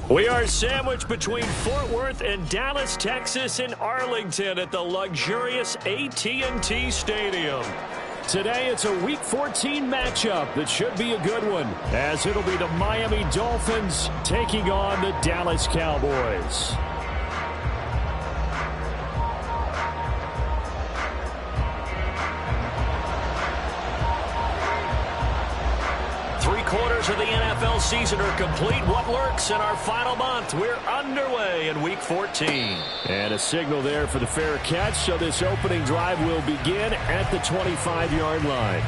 We are sandwiched between Fort Worth and Dallas, Texas in Arlington at the luxurious AT&T Stadium. Today, it's a Week 14 matchup that should be a good one, as it'll be the Miami Dolphins taking on the Dallas Cowboys. Three-quarters of the NFL season are complete. What lurks in our final month? We're underway in Week 14. And a signal there for the fair catch, so this opening drive will begin at the 25-yard line.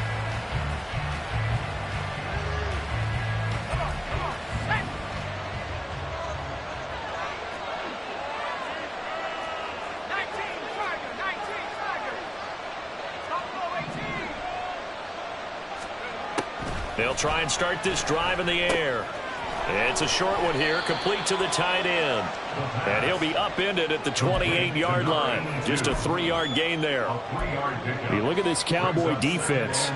They'll try and start this drive in the air. It's a short one here, complete to the tight end. And he'll be upended at the 28-yard line. Just a 3-yard gain there. You look at this Cowboy defense.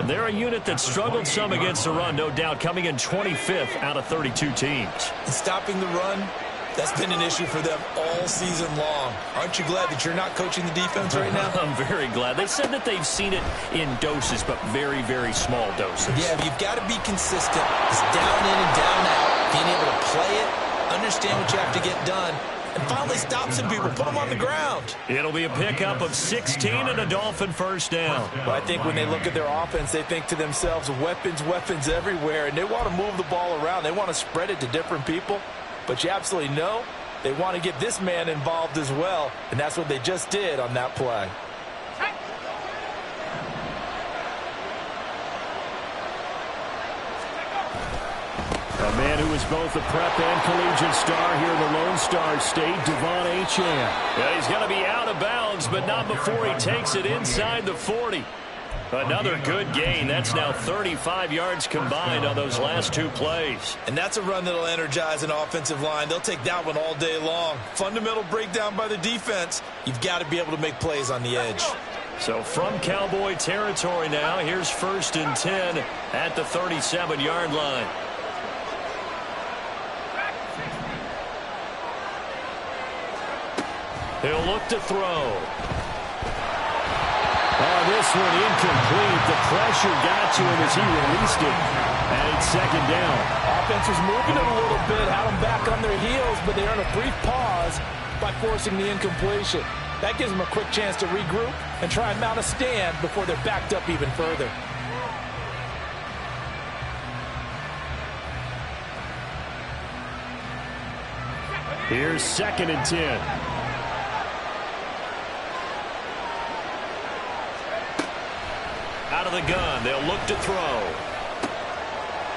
They're a unit that struggled some against the run, no doubt, coming in 25th out of 32 teams. Stopping the run, that's been an issue for them all season long. Aren't you glad that you're not coaching the defense right now? I'm very glad. They said that they've seen it in doses, but very, very small doses. Yeah, you've got to be consistent. It's down in and down out. Being able to play it, understand what you have to get done, and finally stop some people, put them on the ground. It'll be a pickup of 16 and a Dolphin first down. Well, I think when they look at their offense, they think to themselves, weapons, weapons everywhere, and they want to move the ball around. They want to spread it to different people. But you absolutely know they want to get this man involved as well, and that's what they just did on that play. A man who is both a prep and collegiate star here in the Lone Star State, Devon Achane. Yeah, he's going to be out of bounds, but not before he takes it inside the 40. Another good gain. That's now 35 yards combined on those last two plays. And that's a run that'll energize an offensive line. They'll take that one all day long. Fundamental breakdown by the defense. You've got to be able to make plays on the edge. So from Cowboy territory now, here's 1st and 10 at the 37-yard line. He'll look to throw. Oh, this one incomplete. The pressure got to him as he released it. And it's 2nd down. Offense was moving it a little bit, had them back on their heels, but they earned a brief pause by forcing the incompletion. That gives them a quick chance to regroup and try and mount a stand before they're backed up even further. Here's 2nd and 10. Out of the gun, they'll look to throw.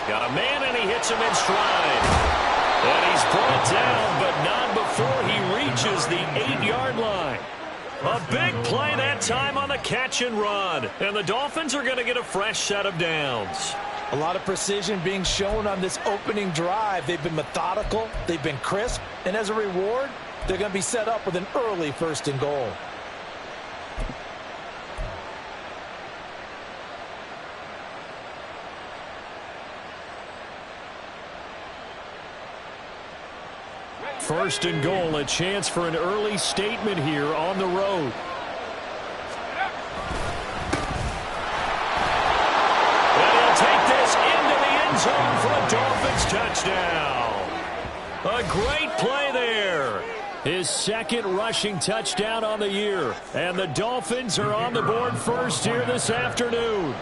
Got a man, and he hits him in stride. And he's brought down, but not before he reaches the 8-yard line. A big play that time on the catch and run. And the Dolphins are going to get a fresh set of downs. A lot of precision being shown on this opening drive. They've been methodical, they've been crisp, and as a reward, they're going to be set up with an early 1st and goal. First and goal, a chance for an early statement here on the road. And he'll take this into the end zone for a Dolphins touchdown. A great play there. His 2nd rushing touchdown on the year. And the Dolphins are on the board first here this afternoon.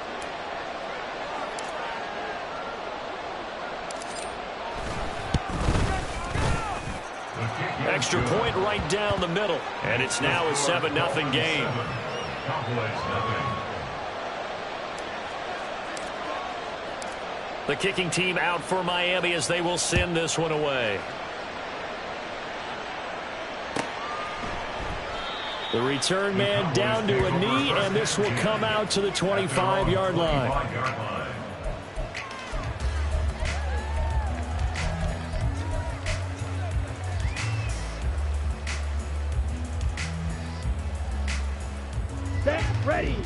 Extra point right down the middle. And it's now a 7-0 game. The kicking team out for Miami as they will send this one away. The return man down to a knee, and this will come out to the 25-yard line. Ready.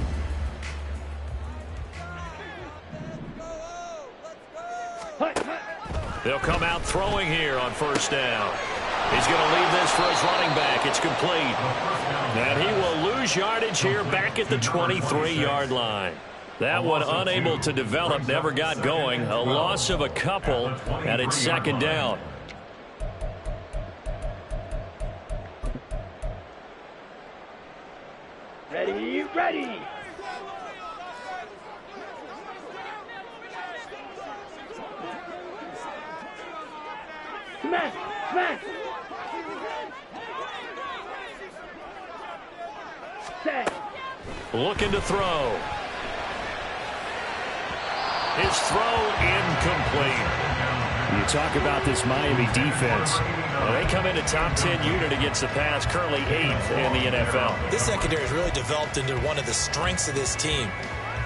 They'll come out throwing here on first down. He's going to leave this for his running back. It's complete. And he will lose yardage here back at the 23-yard line. That one unable to develop, never got going. A loss of a couple, and it's second down. Ready, ready. Smash, smash. Set. Looking to throw. His throw incomplete. You talk about this Miami defense. Well, they come into top 10 unit against the pass, currently 8th in the NFL. This secondary has really developed into one of the strengths of this team.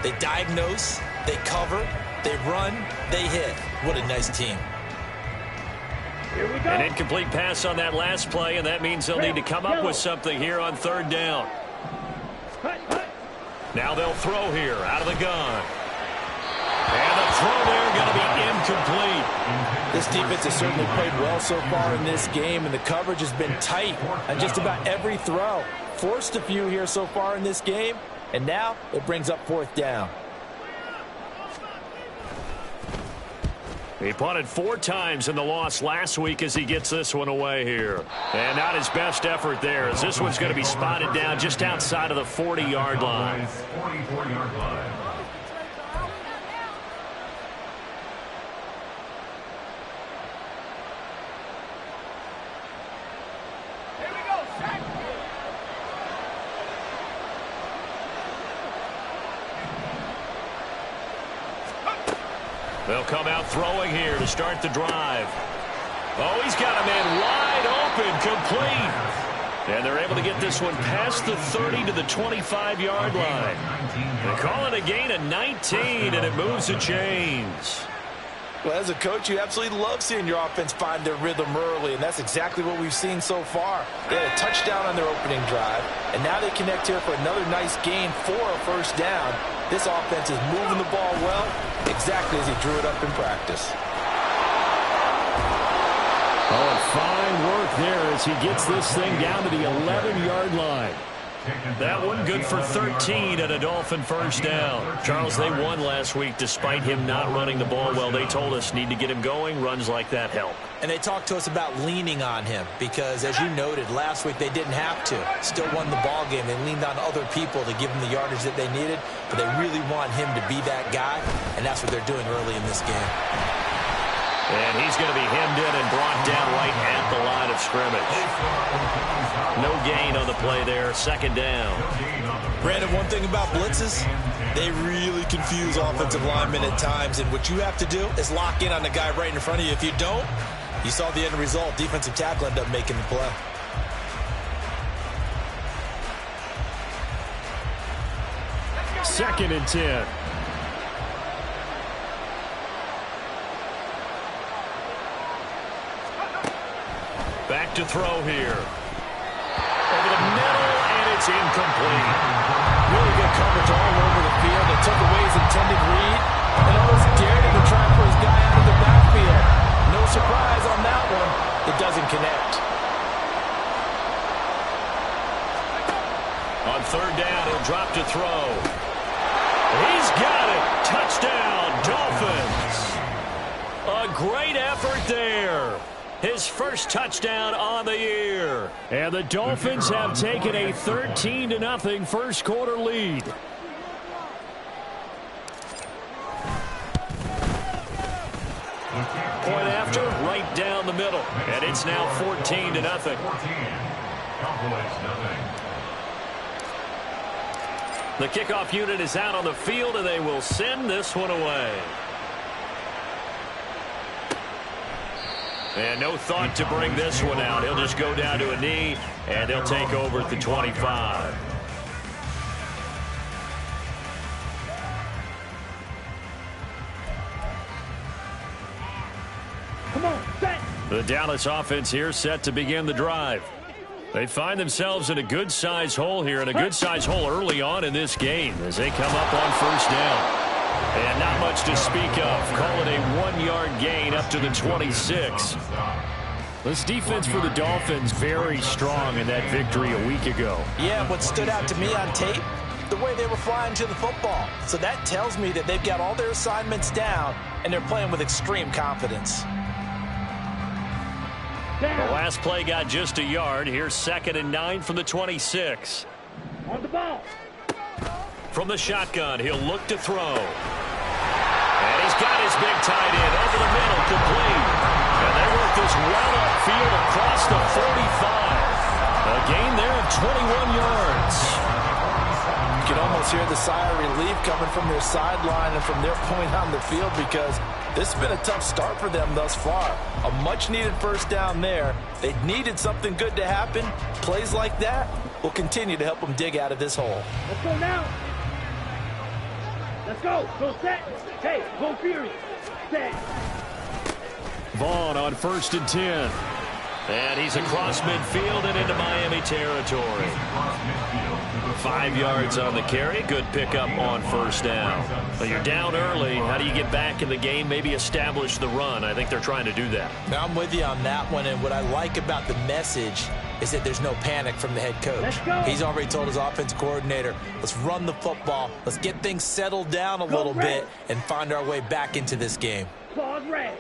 They diagnose, they cover, they run, they hit. What a nice team. Here we go. An incomplete pass on that last play, and that means they'll need to come up with something here on third down. Now they'll throw here out of the gun. And the throw there going to be incomplete. This defense has certainly played well so far in this game, and the coverage has been tight on just about every throw. Forced a few here so far in this game, and now it brings up fourth down. He punted 4 times in the loss last week as he gets this one away here. And not his best effort there, as this one's going to be spotted down just outside of the 40-yard line. They'll come out throwing here to start the drive. Oh, he's got a man wide open, complete. And they're able to get this one past the 30 to the 25-yard line. They call it a gain of 19, and it moves the chains. Well, as a coach, you absolutely love seeing your offense find their rhythm early, and that's exactly what we've seen so far. They had a touchdown on their opening drive, and now they connect here for another nice gain for a first down. This offense is moving the ball well, exactly as he drew it up in practice. Oh, and fine work there as he gets this thing down to the 11-yard line. That one good for 13 at a Dolphin first down. Charles, they won last week despite him not running the ball well. They told us need to get him going. Runs like that help. And they talked to us about leaning on him because, as you noted, last week they didn't have to. Still won the ball game. They leaned on other people to give them the yardage that they needed, but they really want him to be that guy, and that's what they're doing early in this game. And he's going to be hemmed in and brought down right at the line of scrimmage. No gain on the play there. Second down. Brandon, one thing about blitzes, they really confuse offensive linemen at times, and what you have to do is lock in on the guy right in front of you. If you don't, you saw the end result. Defensive tackle ended up making the play. Second and 10. Back to throw here. Over the middle, and it's incomplete. Really good coverage all over the field. They took away his intended read and almost dared him to try for his guy out of the backfield. No surprise on that one. It doesn't connect. On third down, he'll drop to throw. He's got it. Touchdown, Dolphins. A great effort there. His first touchdown on the year. And the Dolphins have taken a 13-0 first quarter lead. Point after, right down the middle. And it's now 14-0. The kickoff unit is out on the field, and they will send this one away. And no thought to bring this one out. He'll just go down to a knee, and they'll take over at the 25. Come on, set. The Dallas offense here set to begin the drive. They find themselves in a good-sized hole here, and a good-sized hole early on in this game as they come up on first down. And not much to speak of. Call it a 1-yard gain up to the 26. This defense for the Dolphins very strong in that victory a week ago. Yeah, what stood out to me on tape, the way they were flying to the football. So that tells me that they've got all their assignments down and they're playing with extreme confidence. The last play got just a yard. Here's 2nd and 9 from the 26. On the ball. From the shotgun, he'll look to throw. And he's got his big tight end over the middle, complete. And they work this well upfield across the 45. A gain there of 21 yards. You can almost hear the sigh of relief coming from their sideline and from their point on the field, because this has been a tough start for them thus far. A much-needed first down there. They needed something good to happen. Plays like that will continue to help them dig out of this hole. Let's go now. Let's go. Go set. Hey, go Fury. Set. Vaughn on 1st and 10. And he's across midfield and into Miami territory. 5 yards on the carry. Good pickup on first down. Well, you're down early. How do you get back in the game? Maybe establish the run. I think they're trying to do that. Now, I'm with you on that one, and what I like about the message is that there's no panic from the head coach. He's already told his offensive coordinator, let's run the football, let's get things settled down a little bit and find our way back into this game. Claws red.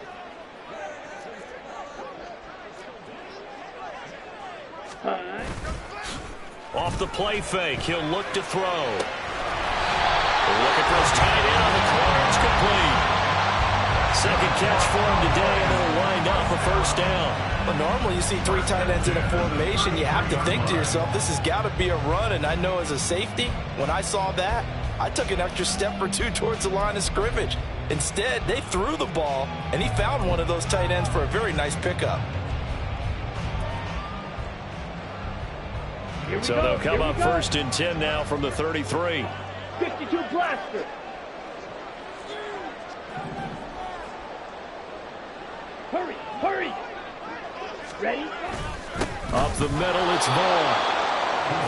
Off the play fake, he'll look to throw. Looking for his tight end on the corner. It's complete. Second catch for him today, and it'll wind up a first down. But normally you see 3 tight ends in a formation, you have to think to yourself, this has got to be a run. And I know as a safety, when I saw that, I took an extra step or 2 towards the line of scrimmage. Instead, they threw the ball, and he found one of those tight ends for a very nice pickup. So they'll come up 1st and 10 now from the 33. 52 blaster. Hurry, hurry. Ready? Up the middle, it's Vaughn.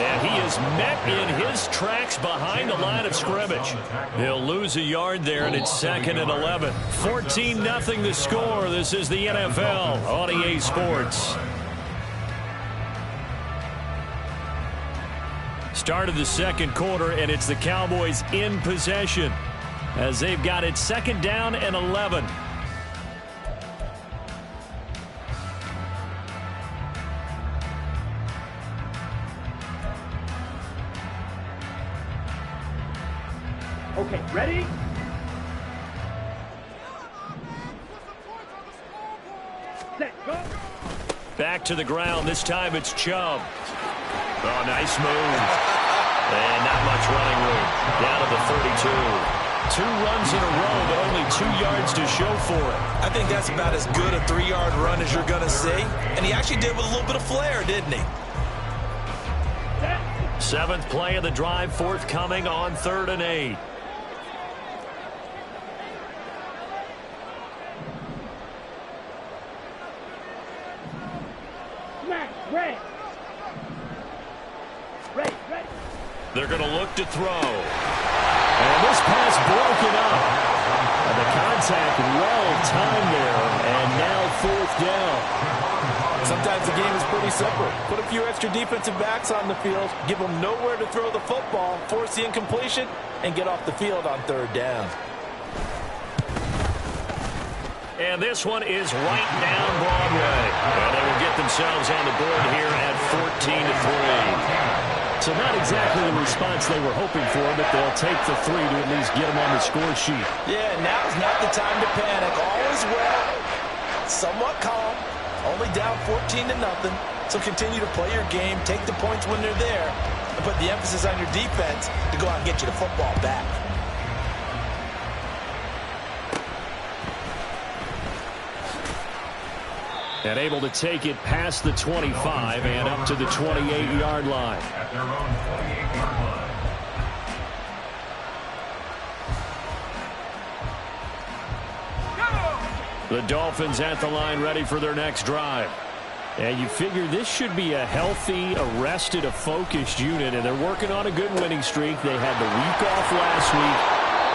And he is met in his tracks behind the line of scrimmage. He'll lose a yard there, and it's 2nd and 11. 14-0 the score. This is the NFL on EA Sports. Start of the second quarter, and it's the Cowboys in possession as they've got it 2nd down and 11. Okay, ready? Set, go. Back to the ground. This time it's Chubb. Oh, nice move. And not much running room. Down to the 32. 2 runs in a row, but only 2 yards to show for it. I think that's about as good a 3-yard run as you're going to see. And he actually did with a little bit of flair, didn't he? 7th play of the drive, forthcoming on 3rd and 8. Smash, red. Red, red. They're going to look to throw. And this pass broken up. And the contact well timed there. And now 4th down. Sometimes the game is pretty simple. Put a few extra defensive backs on the field, give them nowhere to throw the football, force the incompletion, and get off the field on 3rd down. And this one is right down Broadway. And they will get themselves on the board here at 14-3. So not exactly the response they were hoping for, but they'll take the 3 to at least get them on the score sheet. Yeah, now's not the time to panic. All is well, somewhat calm, only down 14-0. So continue to play your game, take the points when they're there, and put the emphasis on your defense to go out and get you the football back. And able to take it past the 25 and up to the 28-yard line. At their own 28-yard line. The Dolphins at the line ready for their next drive. And you figure this should be a healthy, arrested, a focused unit, and they're working on a good winning streak. They had the week off last week.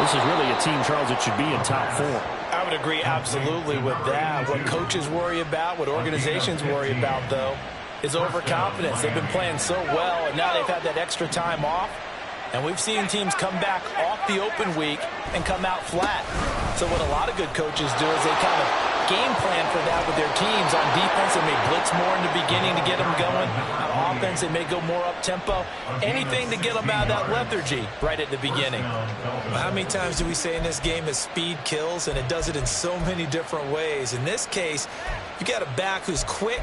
This is really a team, Charles, that should be in top 4. I would agree absolutely with that. What coaches worry about, what organizations worry about, though, is overconfidence. They've been playing so well, and now they've had that extra time off. And we've seen teams come back off the open week and come out flat. So what a lot of good coaches do is they kind of game plan for that with their teams. On defense, they may blitz more in the beginning to get them going. On offense, they may go more up-tempo. Anything to get them out of that lethargy right at the beginning. How many times do we say in this game that speed kills, and it does it in so many different ways? In this case, you got a back who's quick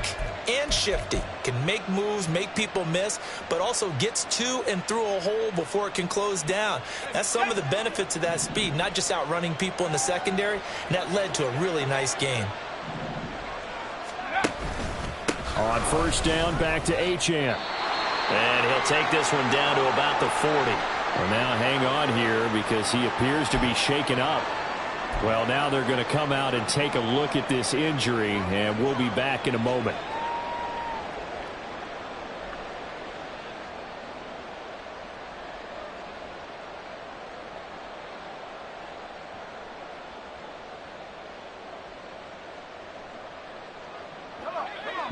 and shifty, can make moves, make people miss, but also gets to and through a hole before it can close down. That's some of the benefits of that speed, not just outrunning people in the secondary, and that led to a really nice game. On first down, back to Achane. And he'll take this one down to about the 40. Well, now hang on here because he appears to be shaken up. Well, now they're going to come out and take a look at this injury, and we'll be back in a moment.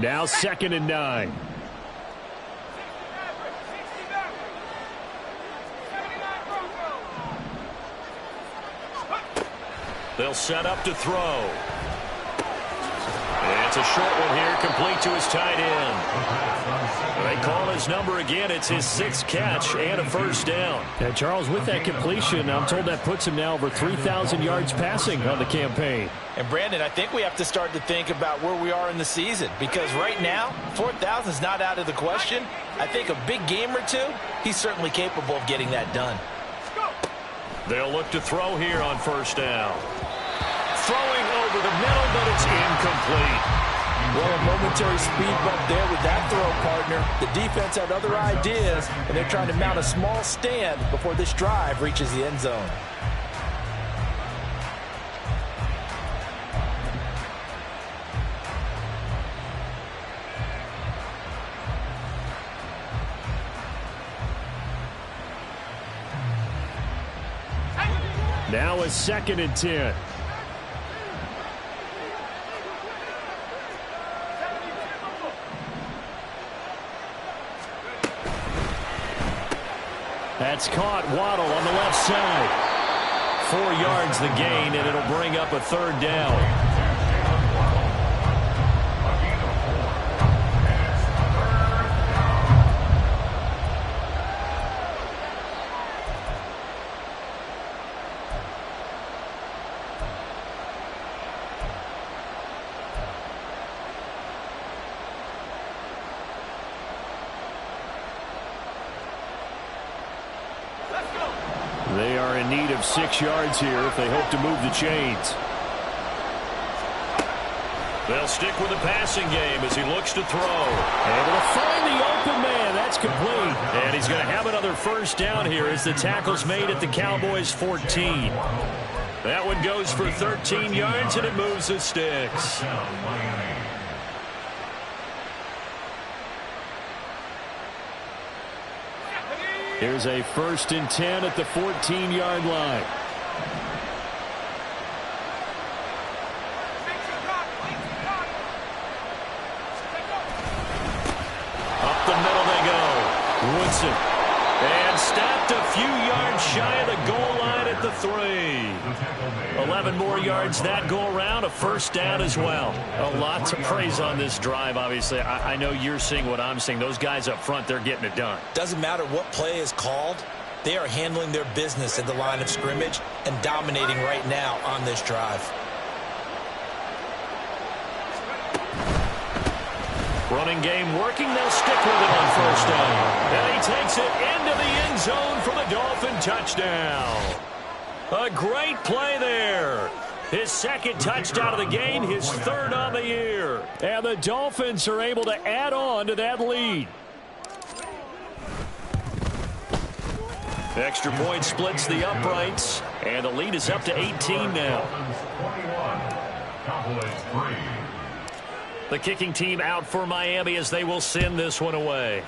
Now 2nd and 9. They'll set up to throw. It's a short one here, complete to his tight end. They call his number again. It's his 6th catch and a first down. And Charles, with that completion, I'm told that puts him now over 3,000 yards passing on the campaign. And Brandon, I think we have to start to think about where we are in the season, because right now 4,000 is not out of the question. I think a big game or two, he's certainly capable of getting that done. They'll look to throw here on first down. Throwing over the middle, but it's incomplete. Well, a momentary speed bump there with that throw, partner. The defense had other ideas, and they're trying to mount a small stand before this drive reaches the end zone. Now a 2nd and 10. That's caught. Waddle on the left side. 4 yards the gain, and it'll bring up a 3rd down. They are in need of 6 yards here if they hope to move the chains. They'll stick with the passing game as he looks to throw. Able to find the open man. That's complete. And he's going to have another first down here as the tackle's made at the Cowboys' 14. That one goes for 13 yards, and it moves the sticks. Here's a 1st and 10 at the 14-yard line. Up the middle they go. Woodson. And stopped a few yards shy of the goal line at the 3. 11 more yards that go around, a first down as well. A lot to praise on this drive, obviously. I know you're seeing what I'm seeing. Those guys up front, they're getting it done. Doesn't matter what play is called. They are handling their business at the line of scrimmage and dominating right now on this drive. Running game working. They'll stick with it on first down. And he takes it into the end zone for the Dolphin touchdown. A great play there. His 2nd touchdown of the game, his 3rd on the year. And the Dolphins are able to add on to that lead. Extra point splits the uprights, and the lead is up to 18 now. The kicking team out for Miami as they will send this one away.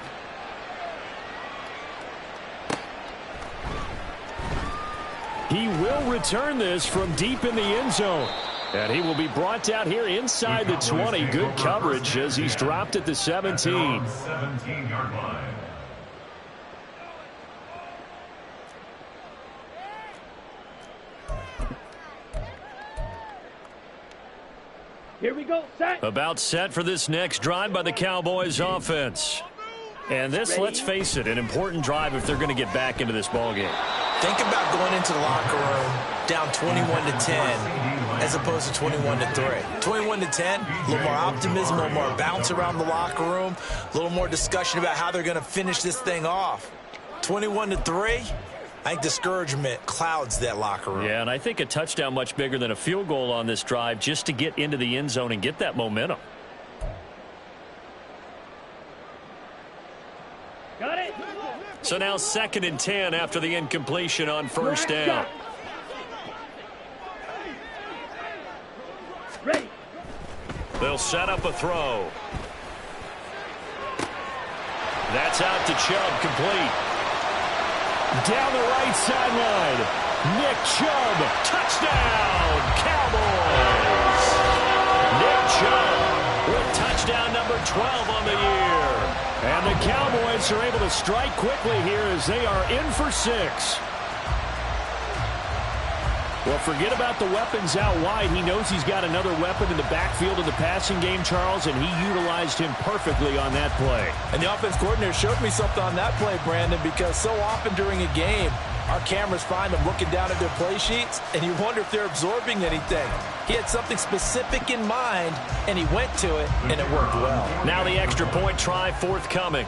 He will return this from deep in the end zone. And he will be brought down here inside the 20. Good coverage as he's dropped at the 17. 17-yard line. Here we go, set. About set for this next drive by the Cowboys offense. And this, let's face it, an important drive if they're going to get back into this ballgame. Think about going into the locker room down 21-10 as opposed to 21-3. 21-10, a little more optimism, a little more bounce around the locker room, a little more discussion about how they're going to finish this thing off. 21-3, I think discouragement clouds that locker room. Yeah, and I think a touchdown much bigger than a field goal on this drive just to get into the end zone and get that momentum. Got it. So now 2nd and 10 after the incompletion on first down. Ready. They'll set up a throw. That's out to Chubb, complete. Down the right sideline. Nick Chubb, touchdown, Cowboys. Nick Chubb with touchdown number 12 on the year. And the Cowboys are able to strike quickly here as they are in for 6. Well, forget about the weapons out wide. He knows he's got another weapon in the backfield of the passing game, Charles, and he utilized him perfectly on that play. And the offense coordinator showed me something on that play, Brandon, because so often during a game, our cameras find them looking down at their play sheets, and you wonder if they're absorbing anything. He had something specific in mind, and he went to it, and it worked well. Now the extra point try forthcoming.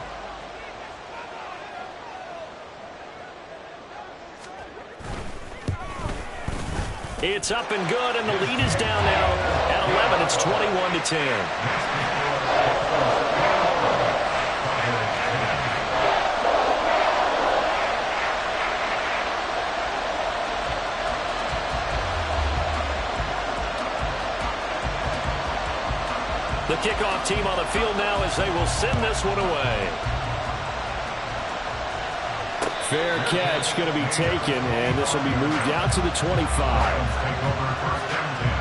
It's up and good, and the lead is down now at 11. It's 21-10. The kickoff team on the field now as they will send this one away. Fair catch going to be taken, and this will be moved out to the 25. Take over 1st and 10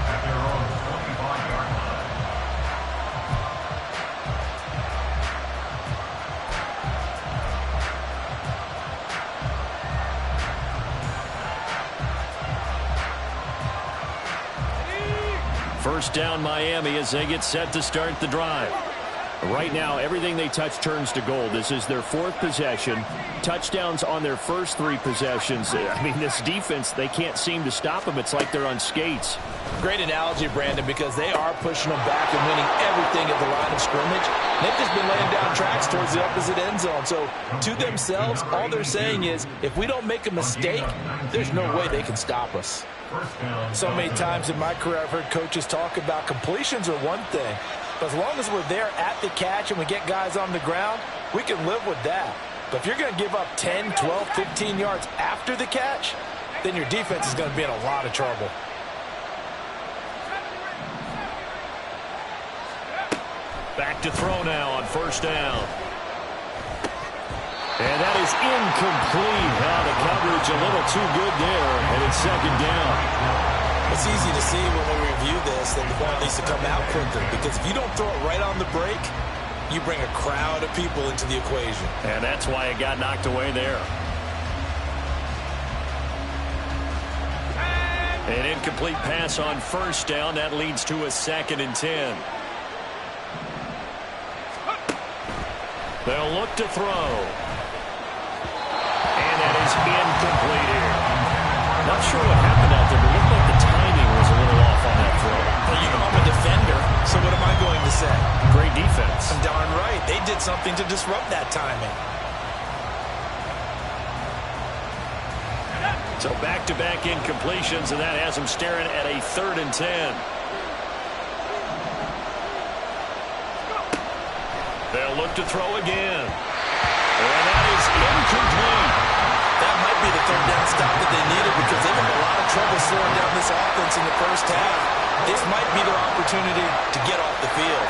at their own 25-yard line. First down Miami as they get set to start the drive. Right now, everything they touch turns to gold. This is their 4th possession. Touchdowns on their first 3 possessions. I mean, this defense, they can't seem to stop them. It's like they're on skates. Great analogy, Brandon, because they are pushing them back and winning everything at the line of scrimmage. They've just been laying down tracks towards the opposite end zone. So to themselves, all they're saying is, if we don't make a mistake, there's no way they can stop us. So many times in my career, I've heard coaches talk about completions are one thing. But as long as we're there at the catch and we get guys on the ground, we can live with that. But if you're going to give up 10, 12, 15 yards after the catch, then your defense is going to be in a lot of trouble. Back to throw now on first down. And that is incomplete. The coverage a little too good there, and it's 2nd down. It's easy to see when we review this that the ball needs to come out quicker, because if you don't throw it right on the break, you bring a crowd of people into the equation. And that's why it got knocked away there. An incomplete pass on first down. That leads to a 2nd and 10. They'll look to throw. And that is incomplete here. Not sure what happened out there, but it looked like the timing was a little off on that throw. Well, you know I'm a defender, so what am I going to say? Great defense. I'm darn right. They did something to disrupt that timing. So back-to-back incompletions, and that has them staring at a 3rd and 10. They'll look to throw again. And that is incomplete. That might be the 3rd down stop that they needed, because they've had a lot of trouble slowing down this offense in the first half. This might be their opportunity to get off the field.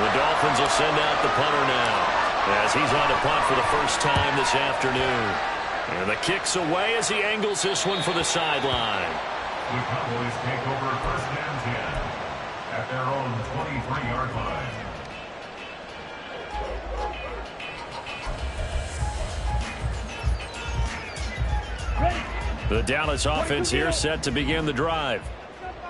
The Dolphins will send out the punter now, as he's on to punt for the first time this afternoon. And the kick's away as he angles this one for the sideline. The Cowboys take over first and 10 at their own 23-yard line. The Dallas offense here set to begin the drive.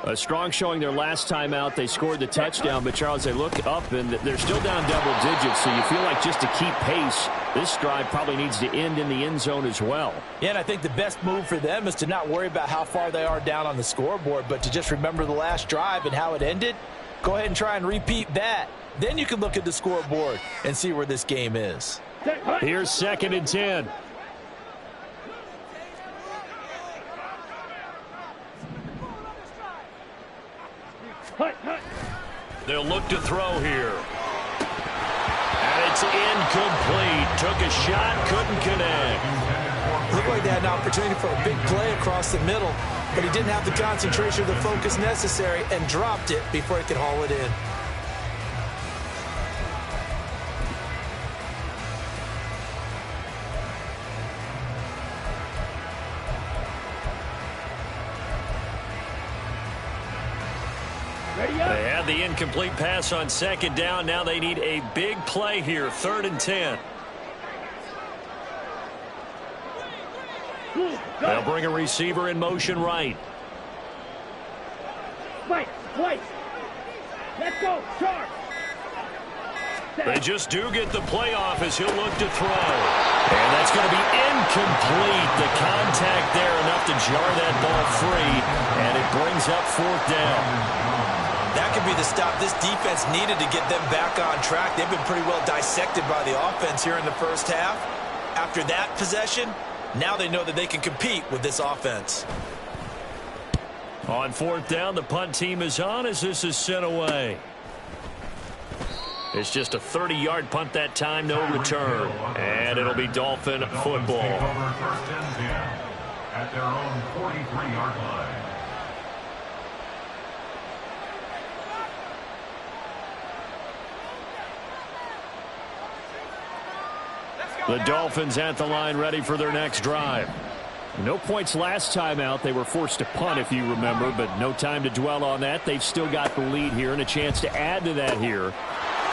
A strong showing their last time out. They scored the touchdown, but Charles, they look up and they're still down double digits, so you feel like just to keep pace, this drive probably needs to end in the end zone as well. Yeah, and I think the best move for them is to not worry about how far they are down on the scoreboard, but to just remember the last drive and how it ended. Go ahead and try and repeat that. Then you can look at the scoreboard and see where this game is. Here's 2nd and 10. They'll look to throw here. And it's incomplete. Took a shot, couldn't connect. Looked like they had an opportunity for a big play across the middle, but he didn't have the concentration or the focus necessary and dropped it before he could haul it in. They had the incomplete pass on 2nd down. Now they need a big play here. 3rd and 10. They'll bring a receiver in motion right. Spike, White. Let's go, charge. They just do get the play off as he'll look to throw. And that's going to be incomplete. The contact there enough to jar that ball free. And it brings up 4th down. That could be the stop this defense needed to get them back on track. They've been pretty well dissected by the offense here in the first half. After that possession, now they know that they can compete with this offense. On 4th down, the punt team is on as this is sent away. It's just a 30-yard punt that time, no return. And it'll be Dolphin football. Take over first and 10 at their own 43-yard line. The Dolphins at the line ready for their next drive. No points last time out. They were forced to punt, if you remember, but no time to dwell on that. They've still got the lead here and a chance to add to that here.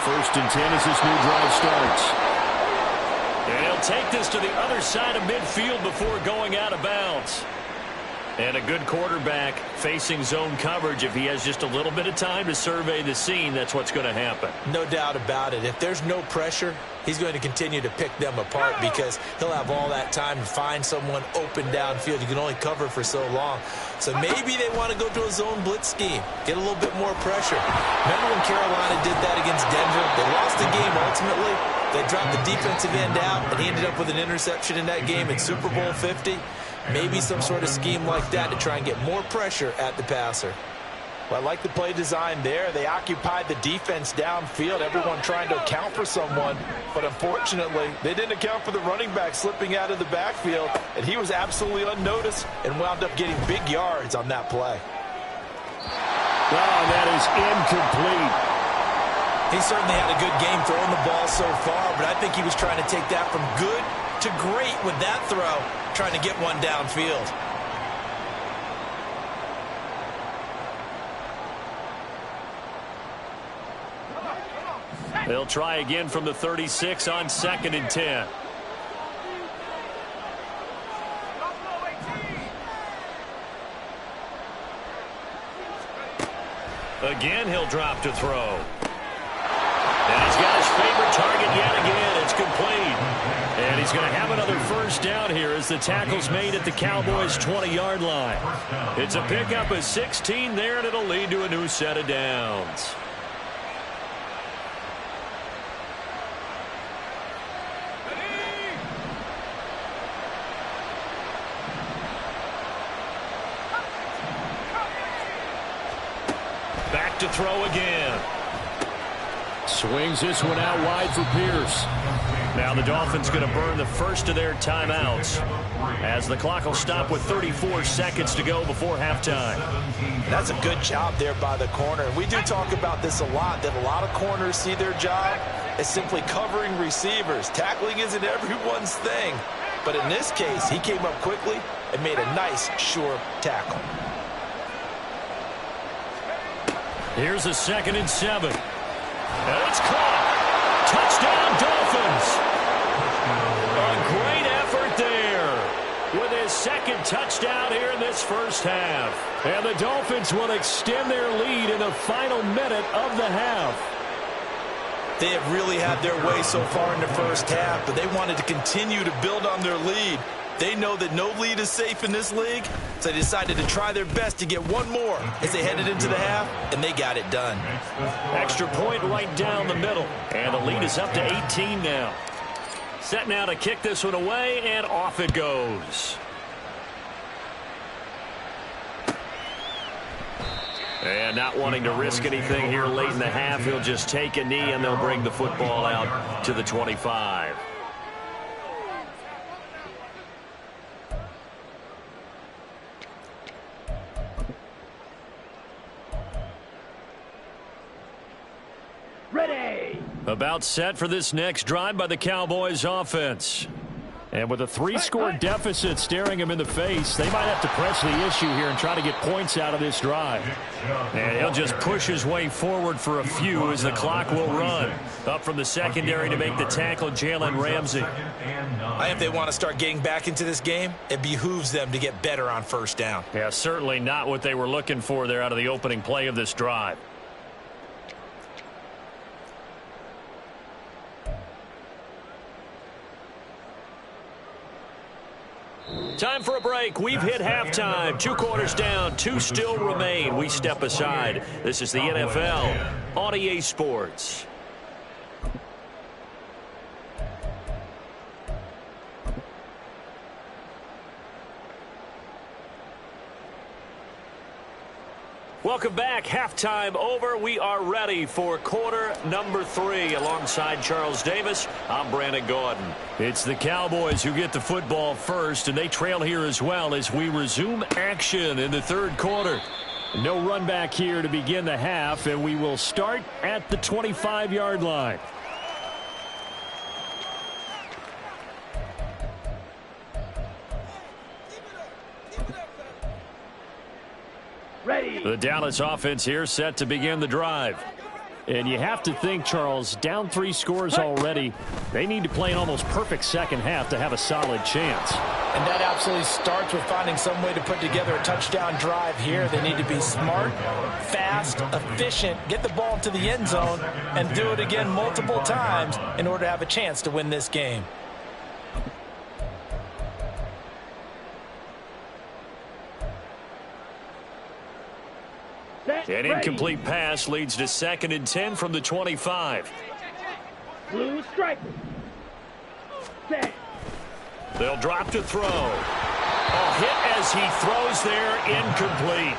1st and 10 as this new drive starts. And he'll take this to the other side of midfield before going out of bounds. And a good quarterback facing zone coverage. If he has just a little bit of time to survey the scene, that's what's going to happen. No doubt about it. If there's no pressure, he's going to continue to pick them apart because he'll have all that time to find someone open downfield. You can only cover for so long. So maybe they want to go to a zone blitz scheme, get a little bit more pressure. Remember when Carolina did that against Denver? They lost the game ultimately. They dropped the defensive end out, and he ended up with an interception in that game in Super Bowl 50. Maybe some sort of scheme like that to try and get more pressure at the passer. Well, I like the play design there. They occupied the defense downfield, everyone trying to account for someone. But unfortunately, they didn't account for the running back slipping out of the backfield, and he was absolutely unnoticed and wound up getting big yards on that play. Well, that is incomplete. He certainly had a good game throwing the ball so far, but I think he was trying to take that from good to great with that throw, trying to get one downfield. They'll try again from the 36 on 2nd and 10. Again, he'll drop to throw. And he's got his favorite target yet again. It's complete. And he's going to have another first down here as the tackle's made at the Cowboys' 20-yard line. It's a pickup of 16 there, and it'll lead to a new set of downs. Back to throw again. Swings this one out wide for Pierce. Now the Dolphins going to burn the first of their timeouts as the clock will stop with 34 seconds to go before halftime. That's a good job there by the corner. We do talk about this a lot, that a lot of corners see their job as simply covering receivers. Tackling isn't everyone's thing. But in this case, he came up quickly and made a nice, sure tackle. Here's a 2nd and 7. And it's caught. Touchdown, Dolphins. A great effort there with his 2nd touchdown here in this first half. And the Dolphins will extend their lead in the final minute of the half. They have really had their way so far in the first half, but they wanted to continue to build on their lead. They know that no lead is safe in this league, so they decided to try their best to get one more as they headed into the half, and they got it done. Extra point right down the middle, and the lead is up to 18 now. Set now to kick this one away, and off it goes. And not wanting to risk anything here late in the half, he'll just take a knee, and they'll bring the football out to the 25. Ready. About set for this next drive by the Cowboys offense. And with a 3-score deficit staring him in the face, they might have to press the issue here and try to get points out of this drive. And he'll just push his way forward for a few as the clock will run. Up from the secondary to make the tackle, Jalen Ramsey. If they want to start getting back into this game, it behooves them to get better on first down. Yeah, certainly not what they were looking for there out of the opening play of this drive. Time for a break. We've hit halftime. 2 quarters down. 2 still remain. We step aside. This is the NFL on EA Sports. Welcome back. Halftime over. We are ready for quarter number 3. Alongside Charles Davis, I'm Brandon Gordon. It's the Cowboys who get the football first, and they trail here as well as we resume action in the 3rd quarter. No run back here to begin the half, and we will start at the 25-yard line. Ready. The Dallas offense here set to begin the drive. And you have to think, Charles, down 3 scores already. They need to play an almost perfect second half to have a solid chance. And that absolutely starts with finding some way to put together a touchdown drive here. They need to be smart, fast, efficient, get the ball to the end zone, and do it again multiple times in order to have a chance to win this game. An incomplete pass leads to 2nd and 10 from the 25. Blue striker. Set. They'll drop to throw. A hit as he throws there, incomplete.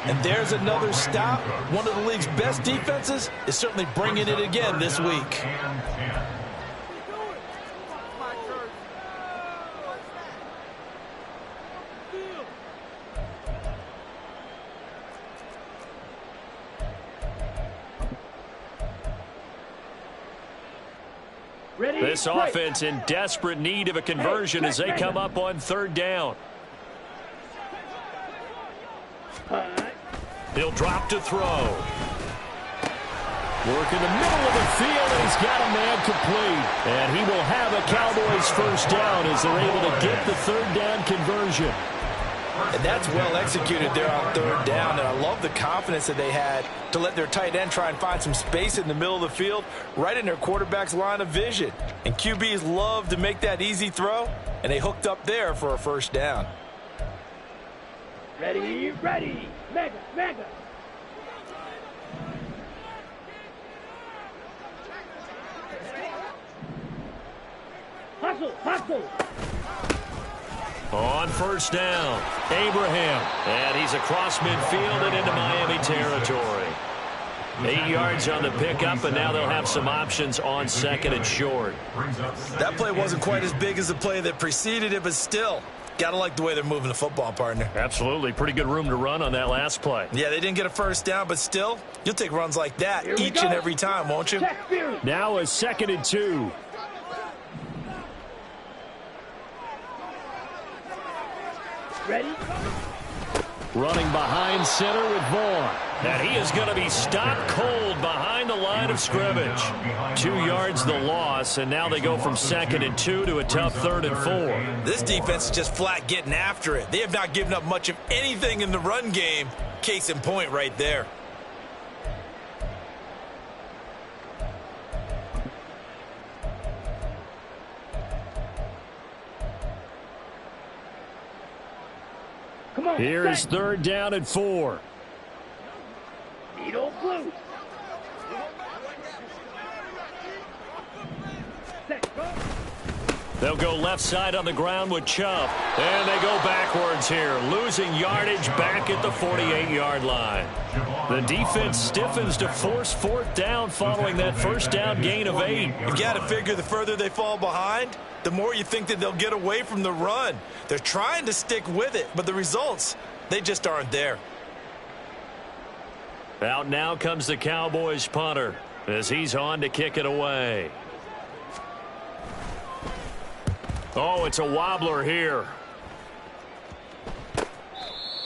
And there's another stop. One of the league's best defenses is certainly bringing it again this week. Ready. This offense in desperate need of a conversion as they come up on 3rd down. He'll drop to throw. Work in the middle of the field, and he's got a man complete. And he will have a Cowboys first down as they're able to get the 3rd down conversion. And that's well executed there on 3rd down, and I love the confidence that they had to let their tight end try and find some space in the middle of the field, right in their quarterback's line of vision. And QBs love to make that easy throw, and they hooked up there for a first down. Ready, ready. Mega, mega. Hustle, hustle. On first down, Abraham. And he's across midfield and into Miami territory. 8 yards on the pickup, and now they'll have some options on 2nd and short. That play wasn't quite as big as the play that preceded it, but still, got to like the way they're moving the football, partner. Absolutely. Pretty good room to run on that last play. Yeah, they didn't get a first down, but still, you'll take runs like that each and every time, won't you? Now a 2nd and 2. Ready? Running behind center with Vaughn. And he is going to be stopped cold behind the line of scrimmage. 2 yards the loss, and now they go from 2nd and 2 to a tough 3rd and 4. This defense is just flat getting after it. They have not given up much of anything in the run game. Case in point right there. Here is 3rd down and 4. Needle blue. Set, go. They'll go left side on the ground with Chubb. And they go backwards here, losing yardage back at the 48-yard line. The defense stiffens to force 4th down following that 1st down gain of 8. You've got to figure the further they fall behind, the more you think that they'll get away from the run. They're trying to stick with it, but the results, they just aren't there. Out now comes the Cowboys punter as he's on to kick it away. Oh, it's a wobbler here.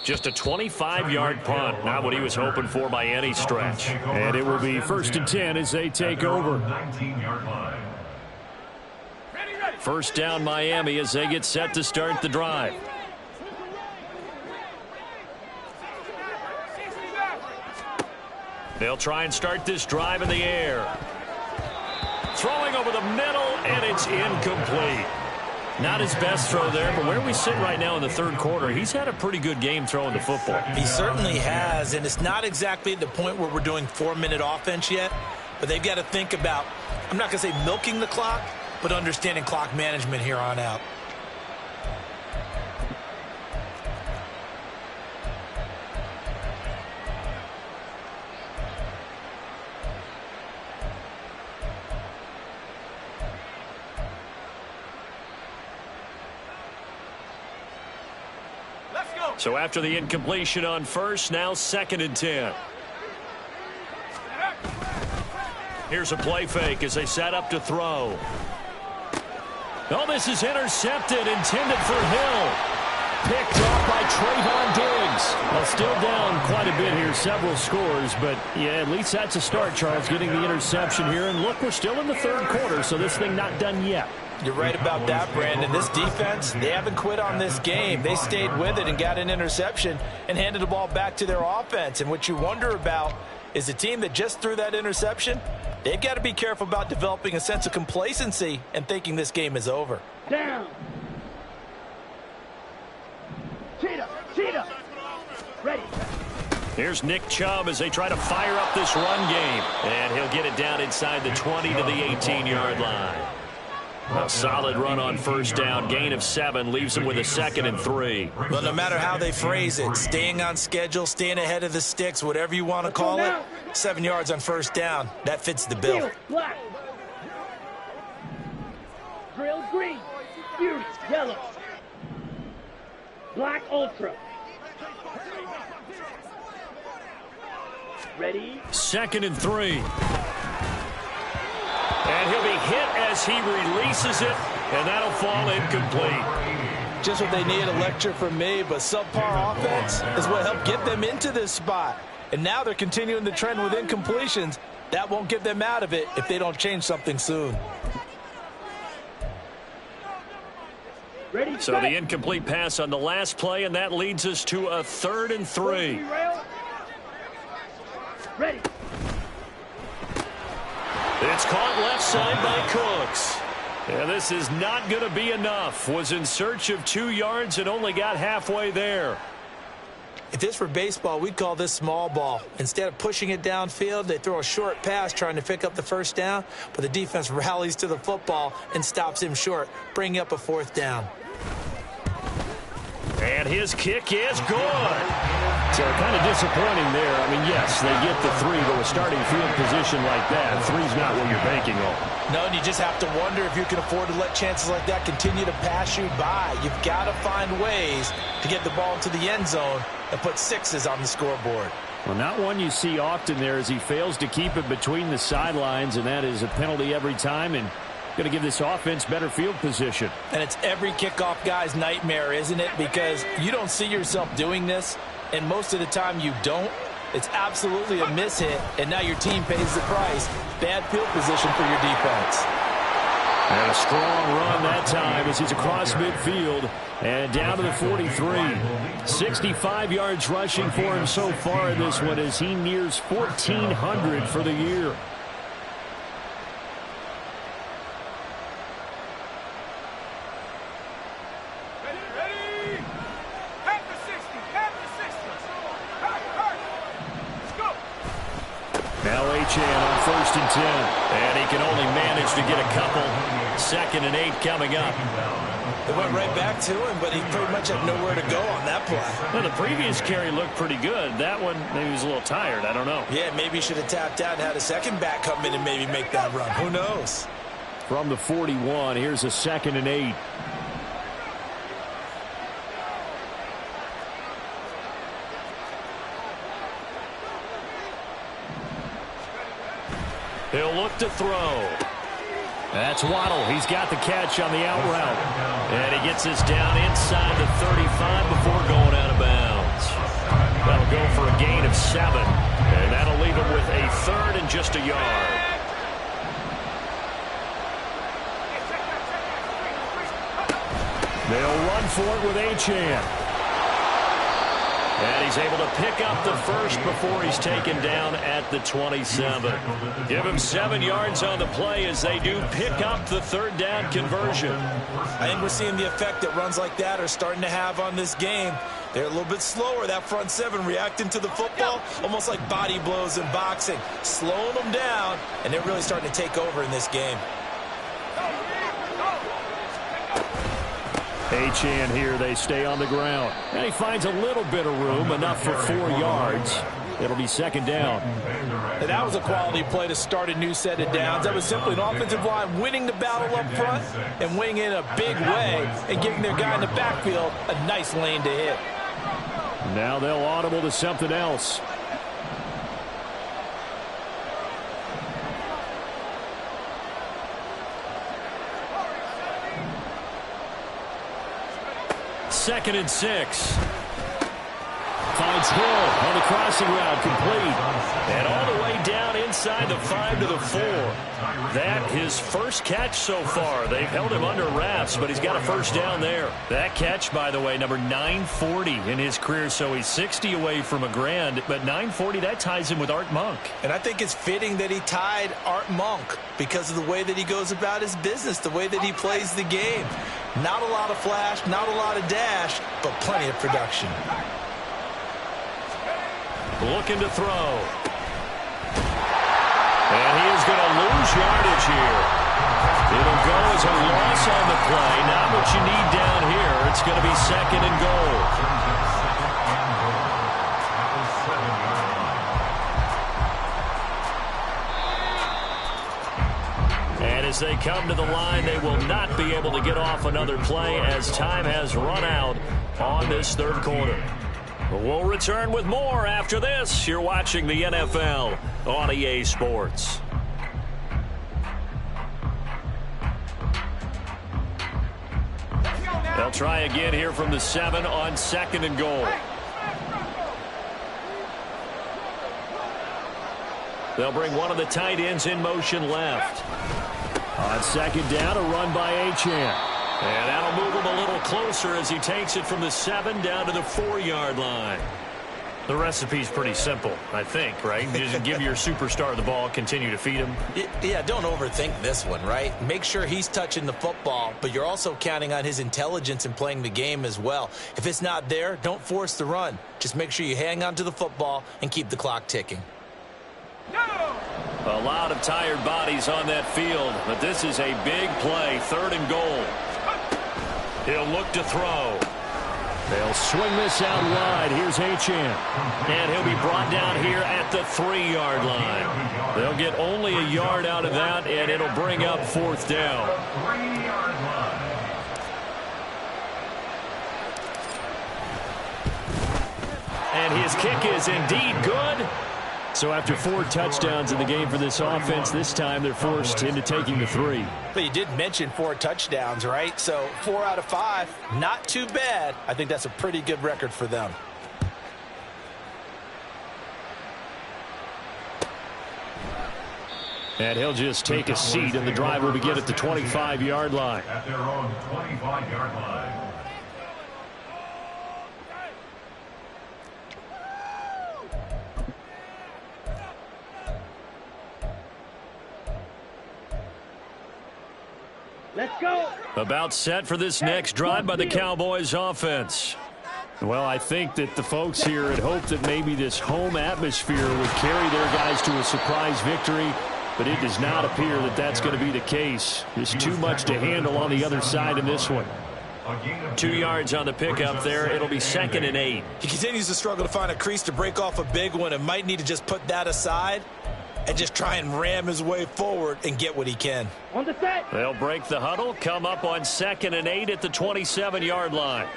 Just a 25-yard punt, not what he was hoping for by any stretch. And it will be 1st and 10 as they take over. 1st down Miami as they get set to start the drive. They'll try and start this drive in the air. Throwing over the middle, and it's incomplete. Not his best throw there, but where we sit right now in the 3rd quarter, he's had a pretty good game throwing the football. He certainly has, and it's not exactly at the point where we're doing 4-minute offense yet, but they've got to think about, I'm not going to say milking the clock, but understanding clock management here on out. So after the incompletion on 1st, now 2nd and 10. Here's a play fake as they set up to throw. Oh, this is intercepted, intended for Hill. Picked off by Trayvon Diggs. Well, still down quite a bit here, several scores, but yeah, at least that's a start, Charles, getting the interception here. And look, we're still in the 3rd quarter, so this thing not done yet. You're right about that, Brandon. This defense, they haven't quit on this game. They stayed with it and got an interception and handed the ball back to their offense. And what you wonder about is the team that just threw that interception, they've got to be careful about developing a sense of complacency and thinking this game is over. Down. Cheetah. Ready. Here's Nick Chubb as they try to fire up this run game. And he'll get it down inside the 20 to the 18-yard line. A solid run on 1st down, gain of 7, leaves them with a 2nd and 3. Well, no matter how they phrase it, staying on schedule, staying ahead of the sticks, whatever you want to call it, 7 yards on 1st down, that fits the bill. Black. Drill green. Fury yellow. Black ultra. Ready? 2nd and 3. And he'll be hit as he releases it, and that'll fall incomplete. Just what they need, a lecture from me, but subpar offense is what helped get them into this spot. And now they're continuing the trend with incompletions. That won't get them out of it if they don't change something soon. Ready, so the incomplete pass on the last play, and that leads us to a 3rd and 3. Ready. It's caught left side by Cooks. And this is not going to be enough. Was in search of 2 yards and only got halfway there. If this were baseball, we'd call this small ball. Instead of pushing it downfield, they throw a short pass trying to pick up the 1st down, but the defense rallies to the football and stops him short, bringing up a 4th down. And his kick is good. So kind of disappointing there. I mean, yes, they get the 3, but with starting field position like that, 3's not what you're banking on. No, and you just have to wonder if you can afford to let chances like that continue to pass you by. You've got to find ways to get the ball into the end zone and put 6s on the scoreboard. Well, not one you see often there as he fails to keep it between the sidelines, and that is a penalty every time. And Going to give this offense better field position. And it's every kickoff guy's nightmare, isn't it? Because you don't see yourself doing this, and most of the time you don't. It's absolutely a mishit, and now your team pays the price. Bad field position for your defense. And a strong run that time as he's across midfield and down to the 43. 65 yards rushing for him so far in this one as he nears 1,400 for the year. Now Achane on 1st and 10. And he can only manage to get a couple. 2nd and 8 coming up. They went right back to him, but he pretty much had nowhere to go on that play. Well, the previous carry looked pretty good. That one, maybe he was a little tired. I don't know. Yeah, maybe he should have tapped out and had a second back come in and maybe make that run. Who knows? From the 41, here's a 2nd and 8. He'll look to throw. That's Waddle. He's got the catch on the out route. And he gets this down inside the 35 before going out of bounds. That'll go for a gain of 7. And that'll leave him with a 3rd and just a yard. They'll run for it with Achane. And he's able to pick up the 1st before he's taken down at the 27. Give him 7 yards on the play as they do pick up the 3rd down conversion. I think we're seeing the effect that runs like that are starting to have on this game. They're a little bit slower, that front 7, reacting to the football, almost like body blows in boxing, slowing them down, and they're really starting to take over in this game. Achane here, they stay on the ground. And he finds a little bit of room, enough for 4 yards. It'll be 2nd down. And that was a quality play to start a new set of downs. That was simply an offensive line winning the battle up front and winning in a big way and giving their guy in the backfield a nice lane to hit. Now they'll audible to something else. Second and 6. Finds Hill on the crossing route, complete. And all the way down inside the 5 to the 4. That his first catch so far. They've held him under wraps, but he's got a 1st down there. That catch, by the way, number 940 in his career, so he's 60 away from a grand. But 940, that ties him with Art Monk. And I think it's fitting that he tied Art Monk because of the way that he goes about his business, the way that he plays the game. Not a lot of flash, not a lot of dash, but plenty of production. Looking to throw. And he is going to lose yardage here. It'll go as a loss on the play. Not what you need down here. It's going to be 2nd and goal. And as they come to the line, they will not be able to get off another play as time has run out on this 3rd quarter. We'll return with more after this. You're watching the NFL on EA Sports. They'll try again here from the 7 on 2nd and goal. They'll bring one of the tight ends in motion left. On 2nd down, a run by Achane. And that'll move him a little closer as he takes it from the 7 down to the 4-yard line. The recipe's pretty simple, I think, right? You just give your superstar the ball, continue to feed him. Yeah, don't overthink this one, right? Make sure he's touching the football, but you're also counting on his intelligence in playing the game as well. If it's not there, don't force the run. Just make sure you hang on to the football and keep the clock ticking. A lot of tired bodies on that field, but this is a big play, 3rd and goal. He'll look to throw. They'll swing this out wide. Here's Achane. And he'll be brought down here at the 3-yard line. They'll get only a yard out of that, and it'll bring up 4th down. And his kick is indeed good. So after 4 touchdowns in the game for this offense, this time they're forced into taking the 3. But you did mention 4 touchdowns, right? So 4 out of 5, not too bad. I think that's a pretty good record for them. And he'll just take a seat, and the drive will begin at the 25-yard line. At their own 25-yard line. Let's go. About set for this next drive by the Cowboys offense. Well, I think that the folks here had hoped that maybe this home atmosphere would carry their guys to a surprise victory, but it does not appear that that's going to be the case. There's too much to handle on the other side in this one. 2 yards on the pickup there. It'll be 2nd and 8. He continues to struggle to find a crease to break off a big one and might need to just put that aside and just try and ram his way forward and get what he can. On the set. They'll break the huddle, come up on 2nd and 8 at the 27-yard line.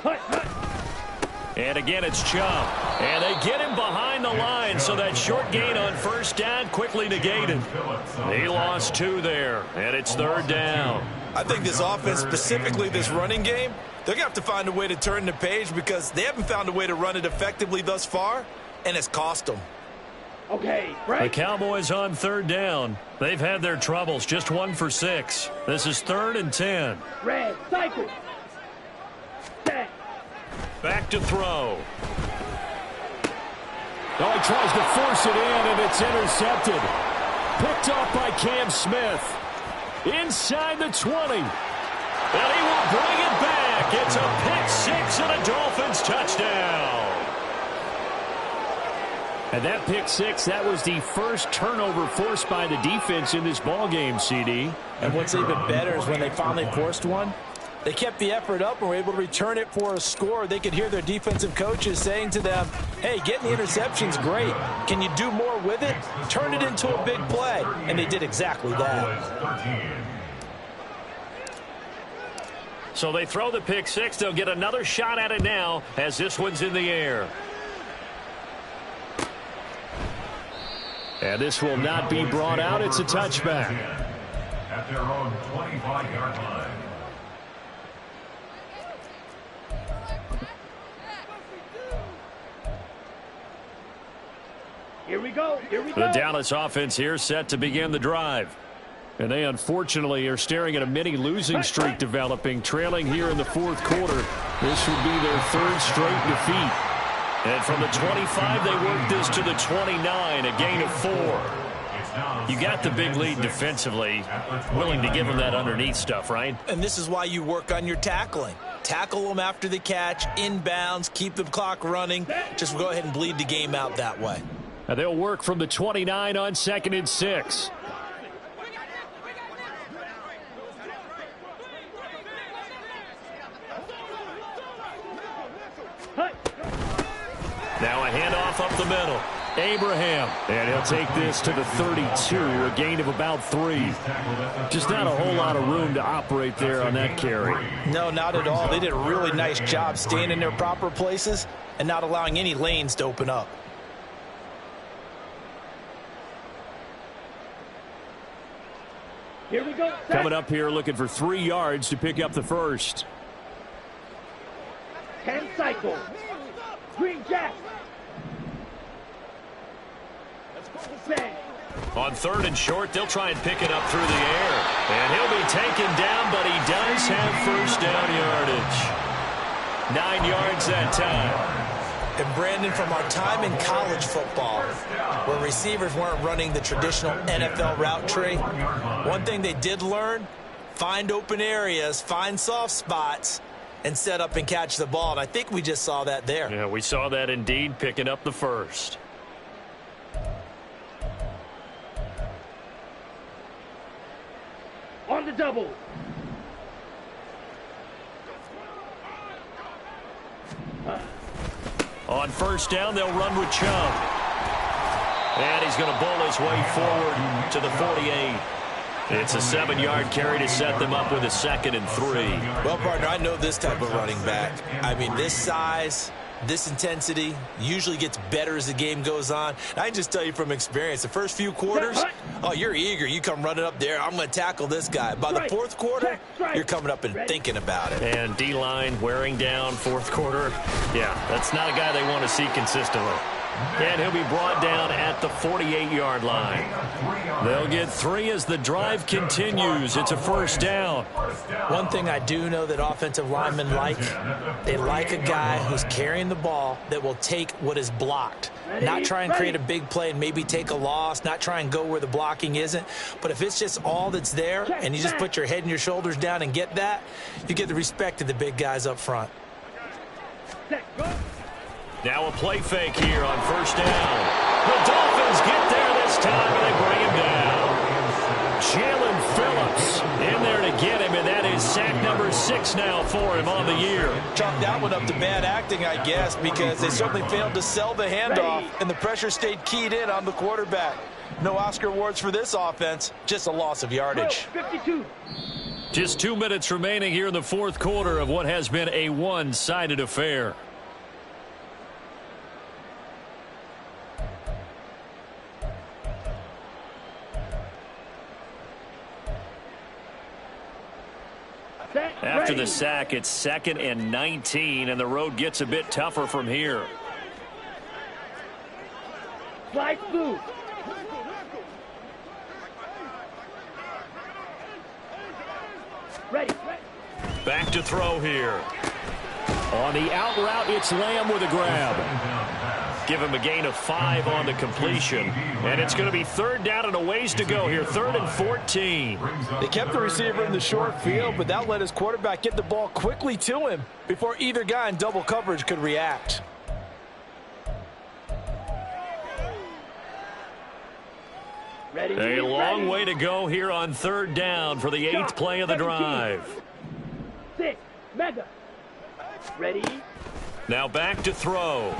Hut, hut. And again, it's Chubb. And they get him behind the line, so that short gain on first down quickly negated. He lost 2 there, and it's 3rd down. I think this offense, specifically this running game, they're going to have to find a way to turn the page because they haven't found a way to run it effectively thus far, and it's cost them. Okay, The right. Cowboys on 3rd down. They've had their troubles, just 1 for 6. This is 3rd and 10. Red, cycle. Set. Back to throw. Oh, he tries to force it in, and it's intercepted. Picked off by Cam Smith. Inside the 20. And he will bring it back. It's a pick-6 and a Dolphins touchdown. And that pick-6, that was the first turnover forced by the defense in this ballgame, CD. And what's even better is when they finally forced one, they kept the effort up and were able to return it for a score. They could hear their defensive coaches saying to them, hey, getting the interception's great. Can you do more with it? Turn it into a big play. And they did exactly that. So they throw the pick-6. They'll get another shot at it now as this one's in the air. And this will not be brought out. It's a touchback. At their own 25-yard line. Here we go. Here we go. The Dallas offense here set to begin the drive. And they unfortunately are staring at a mini losing streak developing, trailing here in the 4th quarter. This would be their 3rd straight defeat. And from the 25, they work this to the 29, a gain of 4. You got the big lead defensively, willing to give them that underneath stuff, right? And this is why you work on your tackling. Tackle them after the catch, inbounds, keep the clock running. Just go ahead and bleed the game out that way. And they'll work from the 29 on 2nd and 6. Now a handoff up the middle. Abraham. And he'll take this to the 32, a gain of about 3. Just not a whole lot of room to operate there on that carry. No, not at all. They did a really nice job staying in their proper places and not allowing any lanes to open up. Here we go. Set. Coming up here looking for 3 yards to pick up the first. 10 cycle. Green Jack. Set. On 3rd and short, they'll try and pick it up through the air. And he'll be taken down, but he does have first down yardage. 9 yards that time. And Brandon, from our time in college football, where receivers weren't running the traditional NFL route tree, one thing they did learn, find open areas, find soft spots, and set up and catch the ball. And I think we just saw that there. Yeah, we saw that indeed, picking up the first. On the double. On first down, they'll run with Chubb. And he's going to bowl his way forward to the 48. It's a 7-yard carry to set them up with a 2nd and 3. Well, partner, I know this type of running back. I mean, this size, This intensity usually gets better as the game goes on. I can just tell you from experience, the first few quarters, oh, you're eager. You come running up there, I'm going to tackle this guy. By the fourth quarter, you're coming up and thinking about it. And D-line wearing down fourth quarter. Yeah, that's not a guy they want to see consistently. And he'll be brought down at the 48-yard line. They'll get 3 as the drive continues. It's a first down. One thing I do know that offensive linemen like, they like a guy who's carrying the ball that will take what is blocked. Not try and create a big play and maybe take a loss, not try and go where the blocking isn't. But if it's just all that's there and you just put your head and your shoulders down and get that, you get the respect of the big guys up front. Now a play fake here on first down. The Dolphins get there this time, and they bring him down. Jalen Phillips in there to get him, and that is sack number 6 now for him on the year. Chalk that one up to bad acting, I guess, because they certainly failed to sell the handoff, and the pressure stayed keyed in on the quarterback. No Oscar awards for this offense, just a loss of yardage. 52. Just 2 minutes remaining here in the fourth quarter of what has been a one-sided affair. After the sack, it's 2nd and 19, and the road gets a bit tougher from here. Slide through. Ready. Back to throw here. On the out route, it's Lamb with a grab. Give him a gain of 5 on the completion. And it's going to be 3rd down and a ways to go here. 3rd and 14. They kept the receiver in the short field, but that let his quarterback get the ball quickly to him before either guy in double coverage could react. A long way to go here on 3rd down for the 8th play of the drive. 6. Mega. Ready. Now back to throw.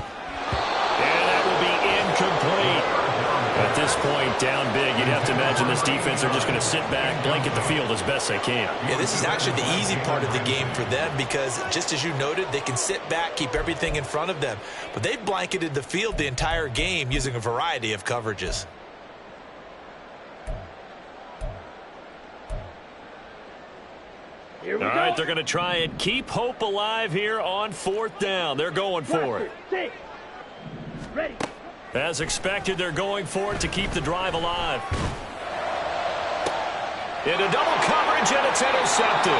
And that will be incomplete. At this point, down big, you'd have to imagine this defense are just going to sit back, blanket the field as best they can. Yeah, this is actually the easy part of the game for them because, just as you noted, they can sit back, keep everything in front of them. But they've blanketed the field the entire game using a variety of coverages. All right, they're going to try and keep hope alive here on 4th down. They're going for it. 6. Ready. As expected, they're going for it to keep the drive alive. Into double coverage, and it's intercepted.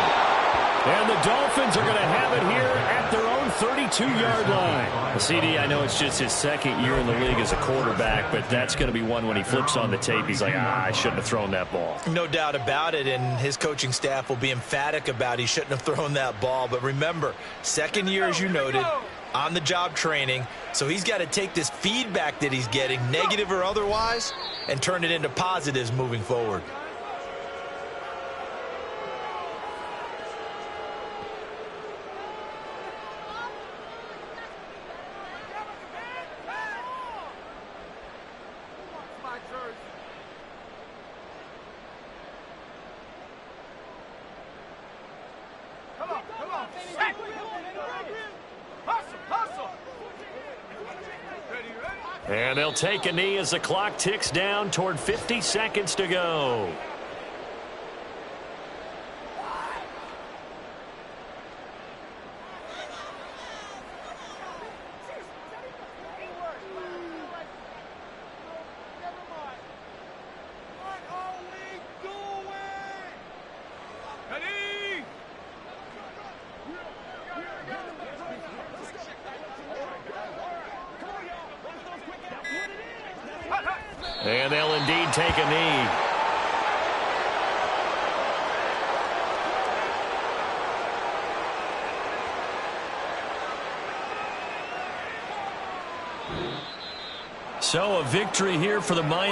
And the Dolphins are going to have it here at their own 32-yard line. CD, I know it's just his 2nd year in the league as a quarterback, but that's going to be one when he flips on the tape. He's like, I shouldn't have thrown that ball. No doubt about it, and his coaching staff will be emphatic about he shouldn't have thrown that ball. But remember, 2nd year, as you noted, on-the-job training, so he's got to take this feedback that he's getting, negative or otherwise, and turn it into positives moving forward. And they'll take a knee as the clock ticks down toward 50 seconds to go. And they'll indeed take a knee. So a victory here for the Miami.